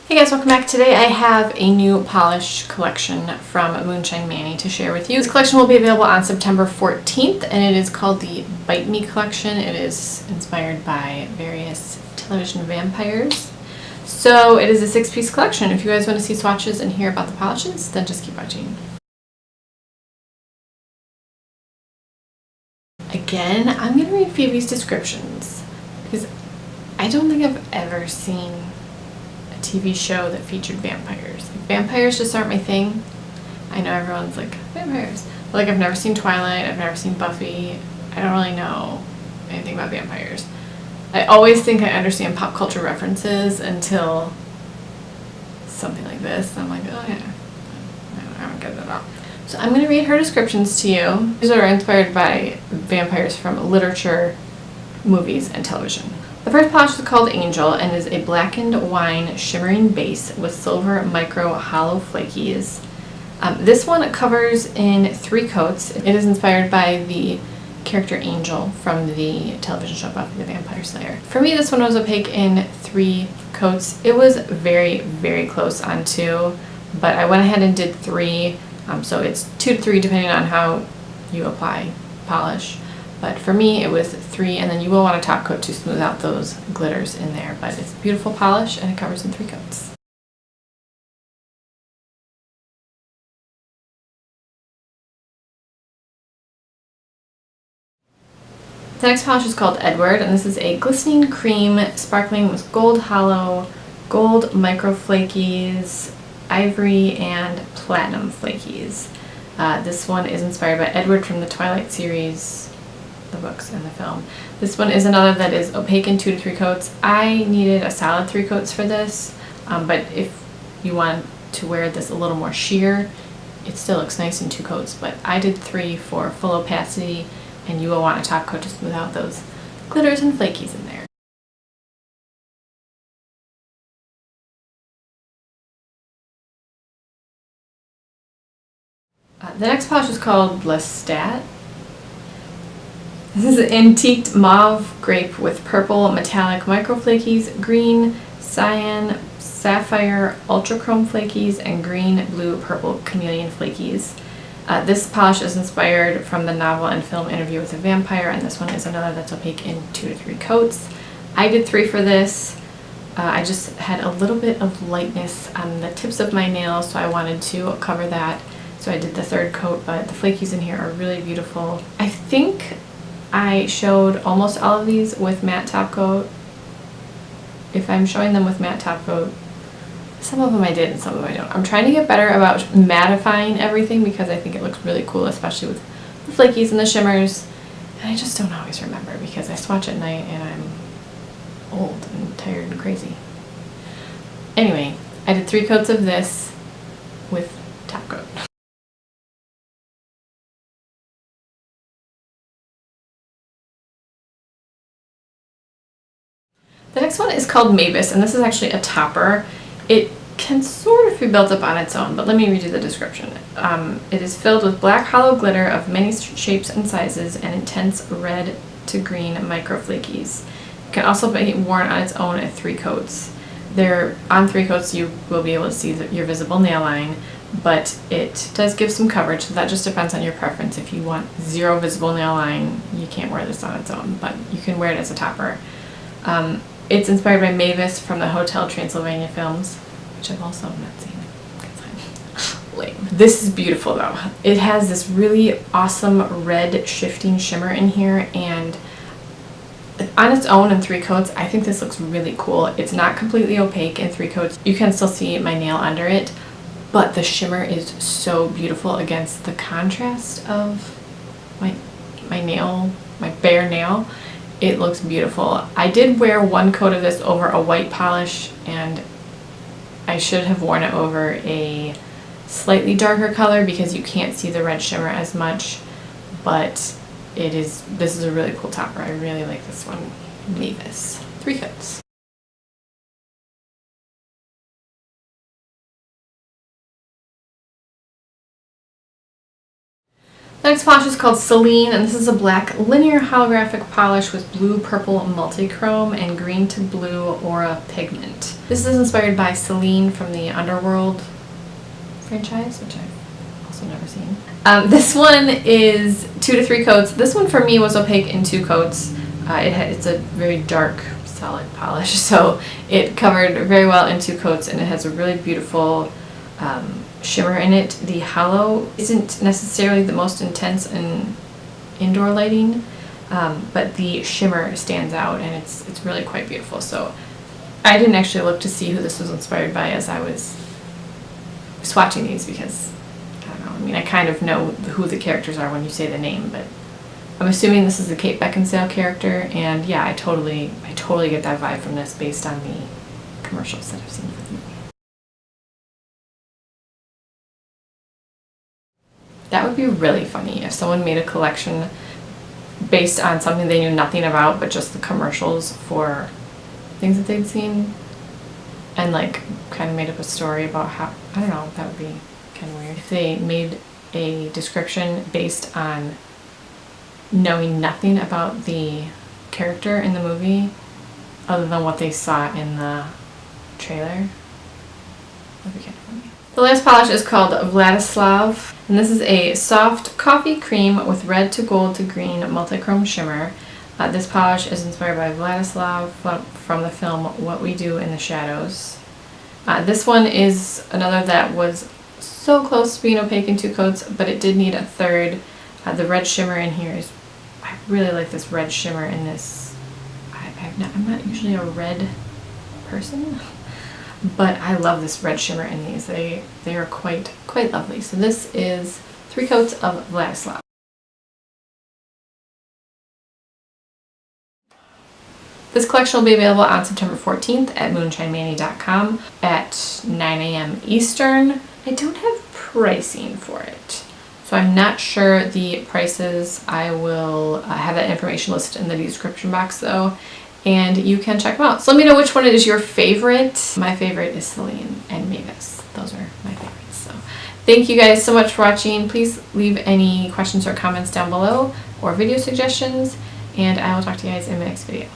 Hey guys, welcome back. Today I have a new polish collection from Moonshine Manny to share with you. This collection will be available on September 14th and it is called the Bite Me collection. It is inspired by various television vampires. So it is a 6-piece collection. If you guys want to see swatches and hear about the polishes, then just keep watching. Again, I'm going to read Phoebe's descriptions because I don't think I've ever seen TV show that featured vampires. Vampires just aren't my thing. I know everyone's like, vampires. But like, I've never seen Twilight, I've never seen Buffy. I don't really know anything about vampires. I always think I understand pop culture references until something like this. I'm like, oh yeah, I don't get it at all. So I'm going to read her descriptions to you. These are inspired by vampires from literature, movies, and television. The first polish is called Angel and is a blackened wine shimmering base with silver micro hollow flakies. This one covers in 3 coats. It is inspired by the character Angel from the television show Buffy the Vampire Slayer. For me, this one was opaque in 3 coats. It was very, very close on 2, but I went ahead and did 3. So it's 2 to 3 depending on how you apply polish. But for me, it was 3, and then you will want a top coat to smooth out those glitters in there. But it's a beautiful polish, and it covers in 3 coats. The next polish is called Edward, and this is a glistening cream sparkling with gold hollow, gold micro flakies, ivory, and platinum flakies. This one is inspired by Edward from the Twilight series, the books and the film. This one is another that is opaque in 2 to 3 coats. I needed a solid 3 coats for this, but if you want to wear this a little more sheer, it still looks nice in 2 coats, but I did 3 for full opacity, and you will want a top coat to smooth out those glitters and flakies in there. The next polish is called Lestat. This is antiqued mauve grape with purple metallic microflakies, green, cyan, sapphire, ultrachrome flakies, and green, blue, purple chameleon flakies. This polish is inspired from the novel and film Interview with a Vampire, and this one is another that's opaque in 2 to 3 coats. I did 3 for this. I just had a little bit of lightness on the tips of my nails, so I wanted to cover that. So I did the 3rd coat, but the flakies in here are really beautiful. I think I showed almost all of these with matte top coat. If I'm showing them with matte top coat, some of them I did and some of them I don't. I'm trying to get better about mattifying everything because I think it looks really cool, especially with the flakies and the shimmers. And I just don't always remember because I swatch at night and I'm old and tired and crazy. Anyway, I did 3 coats of this with top coat. The next one is called Mavis, and this is actually a topper. It can sort of be built up on its own, but let me read you the description. It is filled with black hollow glitter of many shapes and sizes and intense red to green microflakies. It can also be worn on its own at 3 coats. On 3 coats you will be able to see your visible nail line, but it does give some coverage, so that just depends on your preference. If you want 0 visible nail line, you can't wear this on its own, but you can wear it as a topper. It's inspired by Mavis from the Hotel Transylvania films, which I've also not seen. Lame. This is beautiful though. It has this really awesome red shifting shimmer in here, and on its own in 3 coats, I think this looks really cool. It's not completely opaque in 3 coats. You can still see my nail under it, but the shimmer is so beautiful against the contrast of my nail, my bare nail. It looks beautiful. I did wear 1 coat of this over a white polish, and I should have worn it over a slightly darker color because you can't see the red shimmer as much, but this is a really cool topper. I really like this one. Mavis. 3 coats. The The next polish is called Selene, and this is a black linear holographic polish with blue, purple multichrome and green to blue aura pigment. This is inspired by Selene from the Underworld franchise, which I've also never seen. This one is 2 to 3 coats. This one for me was opaque in 2 coats. It's a very dark, solid polish, so it covered very well in 2 coats, and it has a really beautiful shimmer in it. The hollow isn't necessarily the most intense in indoor lighting, but the shimmer stands out, and it's really quite beautiful. So I didn't actually look to see who this was inspired by as I was swatching these, because I don't know, I mean, I kind of know who the characters are when you say the name, but I'm assuming this is the Kate Beckinsale character, and yeah, I totally get that vibe from this based on the commercials that I've seen for the movie. That would be really funny if someone made a collection based on something they knew nothing about, but just the commercials for things that they'd seen, and like kind of made up a story about how, I don't know, that would be kind of weird. If they made a description based on knowing nothing about the character in the movie other than what they saw in the trailer, that'd be kind of funny. The last polish is called Vladislav, and this is a soft coffee cream with red to gold to green multichrome shimmer. This polish is inspired by Vladislav from the film What We Do in the Shadows. This one is another that was so close to being opaque in 2 coats, but it did need a 3rd. The red shimmer in here is, I really like this red shimmer in this. I'm not usually a red person, but I love this red shimmer in these. They are quite lovely. So this is 3 coats of Vladislav. This collection will be available on September 14th at moonshinemanny.com at 9 a.m. Eastern. I don't have pricing for it, so I'm not sure the prices. I will have that information listed in the description box though, and you can check them out. So let me know which one is your favorite. My favorite is Selene and Mavis. Those are my favorites. So thank you guys so much for watching. Please leave any questions or comments down below or video suggestions, and I will talk to you guys in the next video.